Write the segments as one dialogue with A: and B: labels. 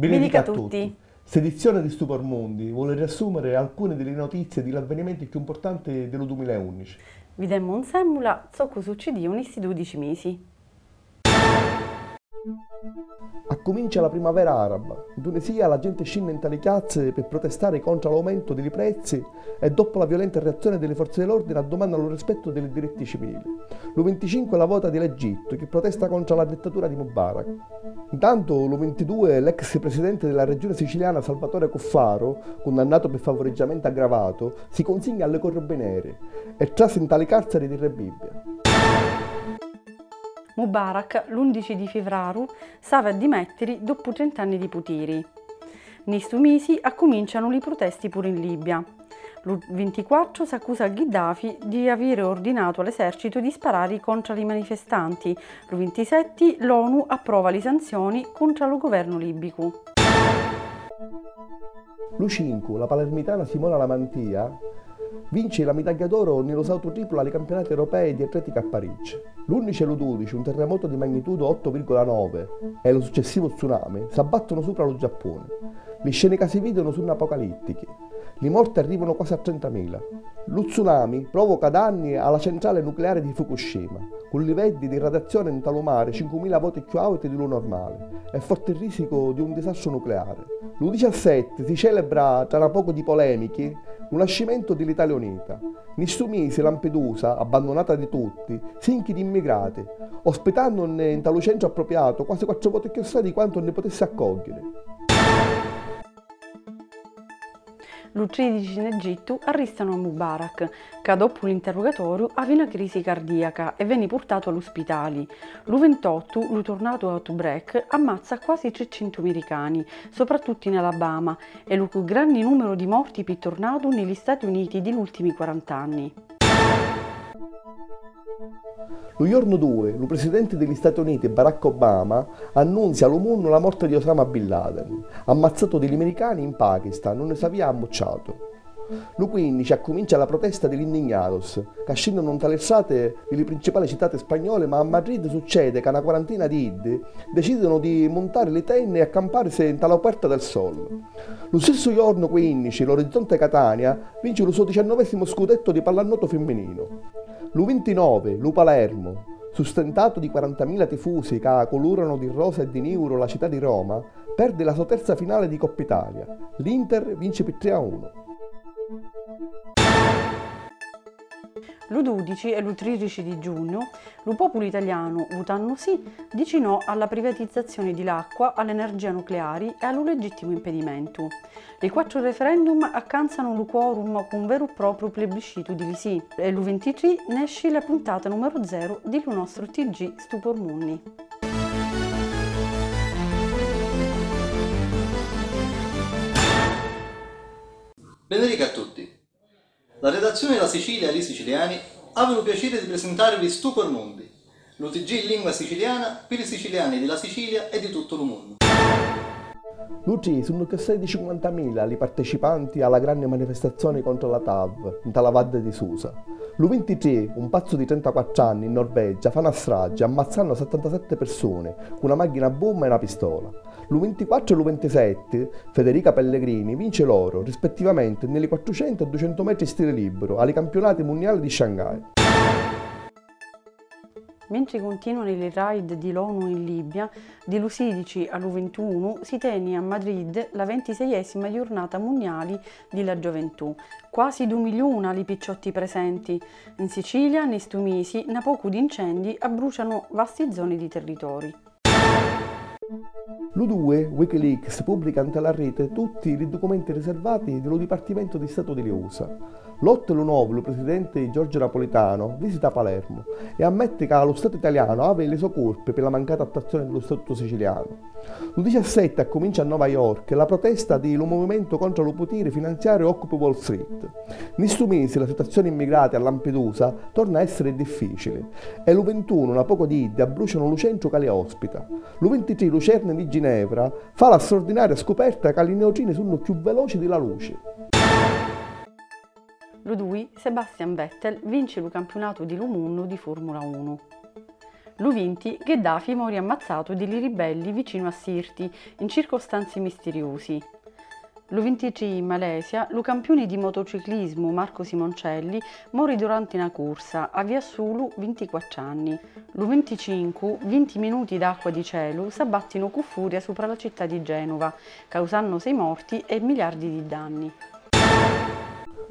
A: Benedica a tutti! L'edizione di Stupor Mundi vuole riassumere alcune delle notizie degli avvenimenti più importanti dello 2011.
B: Videmmo un semmula zocco succedì in questi 12 mesi.
A: Accomincia la primavera araba. In Tunisia la gente scende in tali piazze per protestare contro l'aumento dei prezzi e dopo la violenta reazione delle forze dell'ordine domandano il rispetto dei diritti civili. L'25 è la vota dell'Egitto che protesta contro la dittatura di Mubarak. Intanto l'22 l'ex presidente della regione siciliana Salvatore Cuffaro, condannato per favoreggiamento aggravato, si consegna alle carabinieri e trase in tali carceri di Re Bibbia.
B: Mubarak l'11 di febbraio stava a dimettere dopo 30 anni di poteri. Nei stu mesi accominciano le proteste pure in Libia. Il 24 si accusa Gheddafi di aver ordinato all'esercito di sparare contro i manifestanti. Il 27 l'ONU approva le sanzioni contro il governo libico.
A: L'5 la palermitana Simona Lamantia vince la medaglia d'oro nello salto triplo ai campionati europei di atletica a Parigi. L'11 e l'12 un terremoto di magnitudo 8,9 e lo successivo tsunami si abbattono sopra lo Giappone. Le scene che si vedono sono apocalittiche. Le morti arrivano quasi a 30.000. Lo tsunami provoca danni alla centrale nucleare di Fukushima, con livelli di radiazione in tale mare 5.000 volte più alti di quello normale e forte il rischio di un disastro nucleare. Lo 17 si celebra, tra un poco di polemiche, il nascimento dell'Italia Unita. Nei suoi mesi Lampedusa, abbandonata di tutti, sinchi di immigrati, ospitandone in tale centro appropriato quasi 4 volte più di quanto ne potesse accogliere.
B: L'13 in Egitto arrestano a Mubarak, che dopo l'interrogatorio aveva una crisi cardiaca e venne portato all'ospedale. L'28, lui tornato a Tobruk, ammazza quasi 300 americani, soprattutto in Alabama, e il più grande numero di morti per tornato negli Stati Uniti degli ultimi 40 anni.
A: Lo giorno 2, il presidente degli Stati Uniti, Barack Obama, annunzia all'ONU la morte di Osama Bin Laden, ammazzato dagli americani in Pakistan, non ne si aveva ammocciato. Lo 15 accomincia la protesta degli indignados, che scendono in tale strade nelle principali città spagnole, ma a Madrid succede che una quarantina di iddi decidono di montare le tende e accamparsi in tale Puerta del Sol. Lo stesso giorno 15, l'Orizzonte Catania vince il suo 19° scudetto di pallanuoto femminino. L'29, lo Palermo, sustentato di 40.000 tifosi che colorano di rosa e di nero la città di Roma, perde la sua terza finale di Coppa Italia. L'Inter vince per 3-1.
B: L'12 e l'13 di giugno, il popolo italiano, votando sì, dice no alla privatizzazione dell'acqua, all'energia nucleare e al legittimo impedimento. Le 4 referendum alcanzano il quorum con un vero e proprio plebiscito di sì e l'23 ne esce la puntata numero 0 del nostro TG Stupor Mundi.
C: Benedica a tutti! La redazione della Sicilia e i siciliani avevano il piacere di presentarvi Stupor Mundi, l'UTG in lingua siciliana per i siciliani della Sicilia e di tutto il mondo.
A: L'UTG sono che 50.000 i partecipanti alla grande manifestazione contro la TAV in Talavadde di Susa. L'23, un pazzo di 34 anni in Norvegia fa una strage ammazzando 77 persone con una macchina a bomba e una pistola. L'24 e l'27 Federica Pellegrini vince l'oro rispettivamente nelle 400 e 200 metri stile libero ai campionati mondiali di Shanghai.
B: Mentre continuano le raid dell'ONU in Libia, dallo 16 al 21 si tiene a Madrid la 26esima giornata mondiale della gioventù. Quasi 2 milioni di picciotti presenti. In Sicilia, nei stu mesi, na poco di incendi abbruciano vaste zone di territori.
A: L'2 Wikileaks pubblica ante la rete tutti i documenti riservati dello Dipartimento di Stato delle USA. L'8 e l'9 il presidente Giorgio Napolitano visita Palermo e ammette che lo Stato italiano aveva le sue colpe per la mancata attuazione dello Statuto siciliano. Il 17 comincia a New York la protesta dello movimento contro lo potere finanziario Occupy Wall Street. Nei suoi mesi la situazione immigrati a Lampedusa torna a essere difficile e il 21 una poco di idee abbruciano lo centro che le ospita. Il 23 Lucerne di Ginevra fa la straordinaria scoperta che le neutrini sono più veloci della luce.
B: L'2 Sebastian Vettel vince il campionato di Lumunno di Formula 1. L'20 Gheddafi morì ammazzato dai ribelli vicino a Sirti, in circostanze misteriosi. L'23 in Malesia, lo campione di motociclismo Marco Simoncelli morì durante una corsa a Via Sulu 24 anni. L'25, 20 minuti d'acqua di cielo s'abbattino con furia sopra la città di Genova, causando 6 morti e miliardi di danni.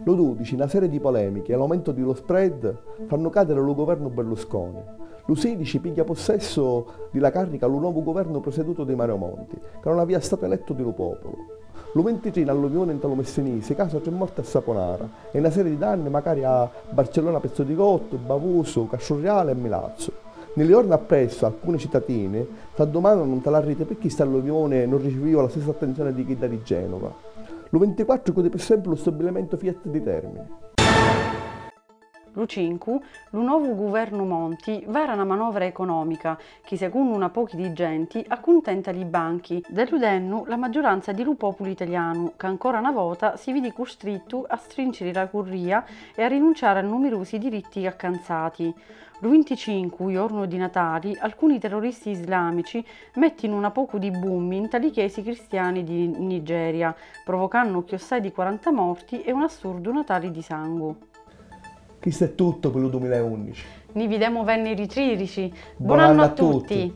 A: Lo 12, una serie di polemiche e l'aumento dello spread fanno cadere lo governo Berlusconi. Lo 16 piglia possesso della carica lo nuovo governo presieduto da Mario Monti, che non aveva stato eletto dello popolo. Lo 23 in alluvione in Talo Messinese, caso c'è morte a Saponara e una serie di danni magari a Barcellona, Pezzo di Cotto, Bavuso, Casciorreale e Milazzo. Nelle giorni appresso alcune cittadine si domandano non te la rete perché questa alluvione non riceviva la stessa attenzione di chi da di Genova. Lo 24 chiude per sempre lo stabilimento Fiat di Termini.
B: L'5, lo nuovo governo Monti vara una manovra economica che secondo una pochi dirigenti accontenta i banchi, deludendo la maggioranza di lo popolo italiano che ancora una volta si vede costretto a stringere la corria e a rinunciare a numerosi diritti accanzati. Lo 25, giorno di Natale, alcuni terroristi islamici mettono una poco di boom in tali chiese cristiani di Nigeria, provocando chiossai di 40 morti e un assurdo Natale di sangue.
A: Questo è tutto per il 2011.
B: Ni vediamo venerdì 13.
A: Buon anno a tutti.